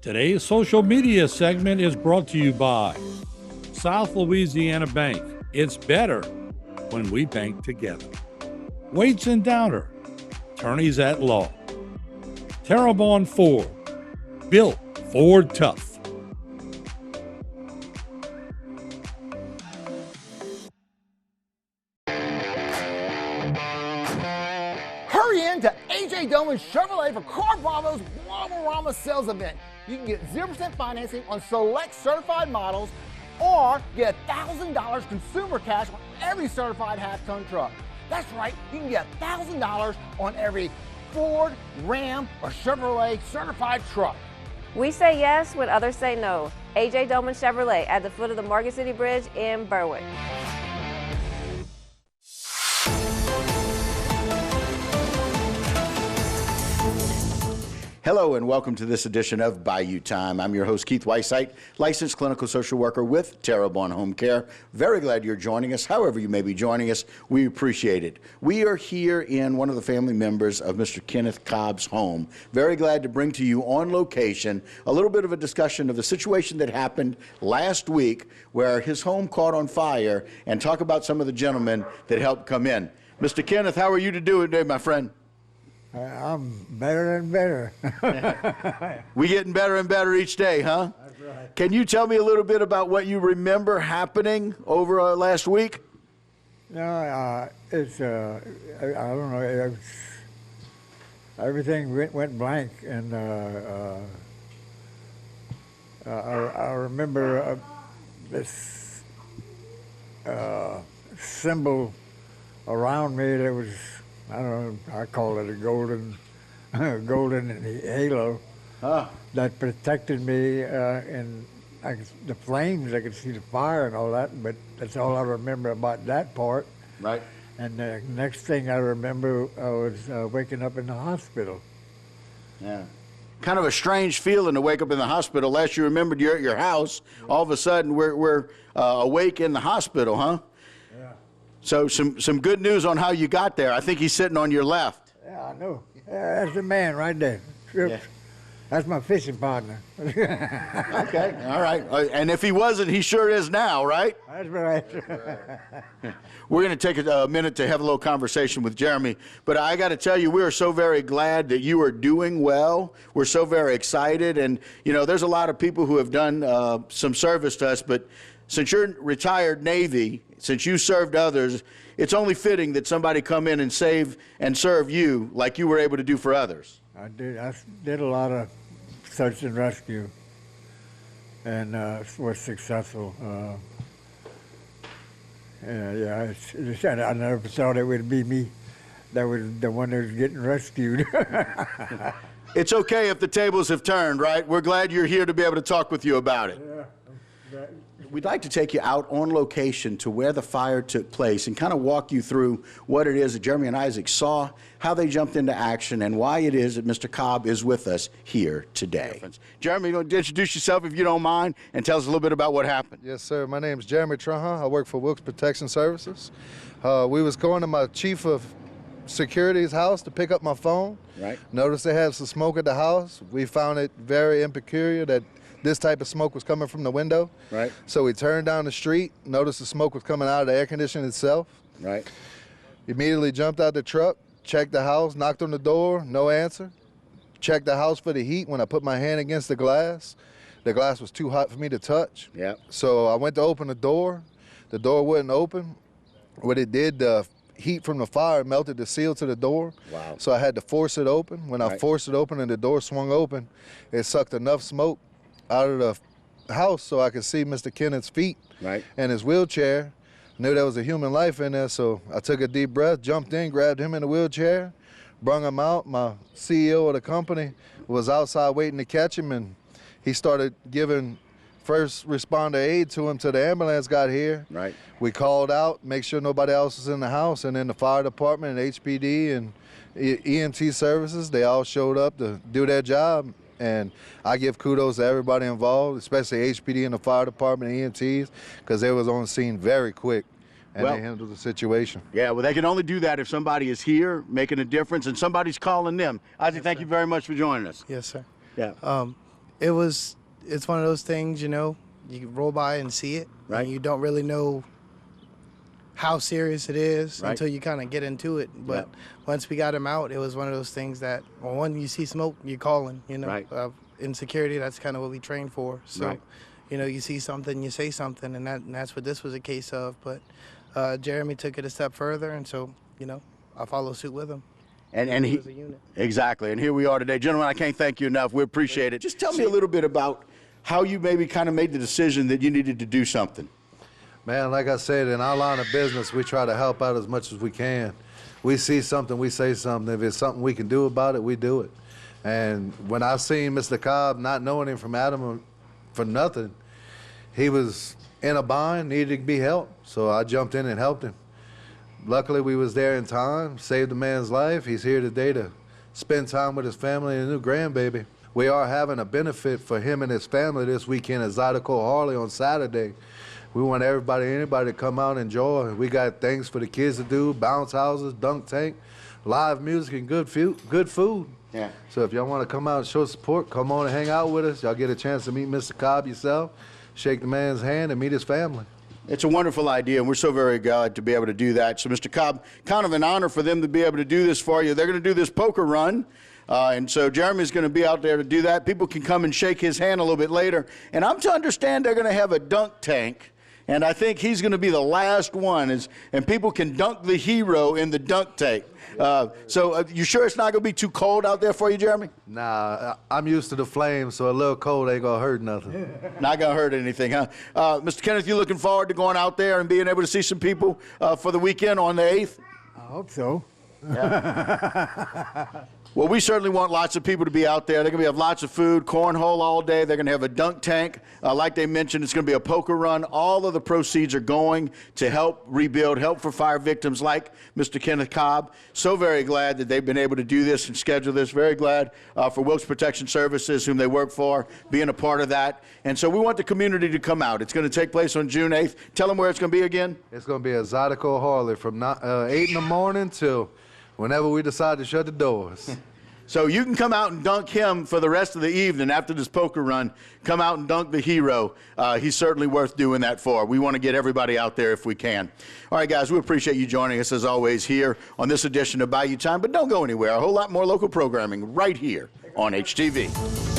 Today's social media segment is brought to you by South Louisiana Bank. It's better when we bank together. Waits and Downer, attorneys at law. Terrebonne Ford, built Ford tough. Hurry in to AJ Doman Chevrolet for Car Bravo's Bravo sales event. You can get 0% financing on select certified models or get $1,000 consumer cash on every certified half-ton truck. That's right, you can get $1,000 on every Ford, Ram, or Chevrolet certified truck. We say yes when others say no. AJ Doman Chevrolet at the foot of the Market City Bridge in Berwick. Hello and welcome to this edition of Bayou Time. I'm your host, Keith Weissite, licensed clinical social worker with Terrebonne Home Care. Very glad you're joining us. However you may be joining us, we appreciate it. We are here in one of the family members of Mr. Kenneth Cobb's home. Very glad to bring to you on location a little bit of a discussion of the situation that happened last week where his home caught on fire and talk about some of the gentlemen that helped come in. Mr. Kenneth, how are you today, my friend? I'm better and better. We getting better and better each day, huh? That's right. Can you tell me a little bit about what you remember happening over last week? No, it's I don't know. Everything went blank, and I remember this symbol around me that was, I don't know, I call it a golden halo that protected me in the flames. I could see the fire and all that, but that's all I remember about that part. Right. And the next thing I remember, I was waking up in the hospital. Yeah. Kind of a strange feeling to wake up in the hospital. Last you remembered you're at your house, all of a sudden we're awake in the hospital, huh? Yeah. So some good news on how you got there. I think he's sitting on your left. Yeah, I know. Yeah, that's the man right there. Yeah. That's my fishing partner. Okay, all right. And if he wasn't, he sure is now, right? That's right. We're going to take a minute to have a little conversation with Jeremy, but I got to tell you, we are so very glad that you are doing well. We're so very excited, and you know, there's a lot of people who have done some service to us, but since you're retired Navy, since you served others, it's only fitting that somebody come in and save and serve you like you were able to do for others. I did a lot of search and rescue, and was successful. I never thought it would be me that was the one that was getting rescued. It's okay if the tables have turned, right? We're glad you're here to be able to talk with you about it. Yeah. We'd like to take you out on location to where the fire took place and kind of walk you through what it is that Jeremy and Isaac saw, how they jumped into action, and why it is that Mr. Cobb is with us here today. Jeremy, you want to introduce yourself, if you don't mind, and tell us a little bit about what happened. Yes, sir. My name is Jeremy Trahan. I work for Wilkes Protection Services. We was going to my chief of security's house to pick up my phone. Right. Noticed they had some smoke at the house. We found it very impeculiar that this type of smoke was coming from the window. Right. So we turned down the street, noticed the smoke was coming out of the air conditioner itself. Right. Immediately jumped out the truck, checked the house, knocked on the door, no answer. Checked the house for the heat. When I put my hand against the glass was too hot for me to touch. Yeah. So I went to open the door wouldn't open. What it did, the heat from the fire melted the seal to the door. Wow. So I had to force it open. When I forced it open and the door swung open, it sucked enough smoke out of the house so I could see Mr. Kenneth's feet and his wheelchair. Knew there was a human life in there, so I took a deep breath, jumped in, grabbed him in the wheelchair, brung him out. My CEO of the company was outside waiting to catch him, and he started giving first responder aid to him till the ambulance got here. Right. We called out, make sure nobody else was in the house, and then the fire department and HPD and EMT services, they all showed up to do their job. And I give kudos to everybody involved, especially HPD and the fire department and EMTs, because they was on the scene very quick, and they handled the situation. Yeah, well, they can only do that if somebody is here making a difference and somebody's calling them. Isaac, thank you very much for joining us. Yes, sir. Yeah. It's one of those things, you know, you roll by and see it, Right. and you don't really know how serious it is Right. until you kind of get into it. But once we got him out, it was one of those things that, well, when you see smoke, you're calling, you know. Right. In security, that's kind of what we train for. So, Right. you know, you see something, you say something, and that's what this was a case of. But Jeremy took it a step further, and so, you know, I follow suit with him. And he as a unit. exactly. And here we are today, gentlemen. I can't thank you enough. We appreciate it. Just tell me a little bit about how you maybe kind of made the decision that you needed to do something. Man, like I said, in our line of business, we try to help out as much as we can. We see something, we say something. If it's something we can do about it, we do it. And when I seen Mr. Cobb, not knowing him from Adam for nothing, he was in a bind, needed to be helped. So I jumped in and helped him. Luckily, we was there in time, saved the man's life. He's here today to spend time with his family and a new grandbaby. We are having a benefit for him and his family this weekend at Zydeco Harley on Saturday. We want anybody to come out and enjoy. We got things for the kids to do, bounce houses, dunk tank, live music, and good food. Yeah. So if y'all want to come out and show support, come on and hang out with us. Y'all get a chance to meet Mr. Cobb yourself, shake the man's hand, and meet his family. It's a wonderful idea, and we're so very glad to be able to do that. So, Mr. Cobb, kind of an honor for them to be able to do this for you. They're going to do this poker run, and so Jeremy's going to be out there to do that. People can come and shake his hand a little bit later. And I'm to understand they're going to have a dunk tank, and I think he's going to be the last one, and people can dunk the hero in the dunk tank. So you sure it's not going to be too cold out there for you, Jeremy? Nah, I'm used to the flames, so a little cold ain't going to hurt nothing. Not going to hurt anything, huh? Mr. Kenneth, you looking forward to going out there and being able to see some people for the weekend on the 8th? I hope so. Well, we certainly want lots of people to be out there. They're going to have lots of food, cornhole all day. They're going to have a dunk tank. Like they mentioned, it's going to be a poker run. All of the proceeds are going to help rebuild, help for fire victims like Mr. Kenneth Cobb. So very glad that they've been able to do this and schedule this. Very glad for Wilkes Protection Services, whom they work for, being a part of that. And so we want the community to come out. It's going to take place on June 8th. Tell them where it's going to be again. It's going to be at Zydeco Harley from 8 in the morning till whenever we decide to shut the doors. So you can come out and dunk him for the rest of the evening after this poker run. Come out and dunk the hero. He's certainly worth doing that for. We want to get everybody out there if we can. All right, guys, we appreciate you joining us as always here on this edition of Bayou Time. But don't go anywhere. A whole lot more local programming right here on HTV.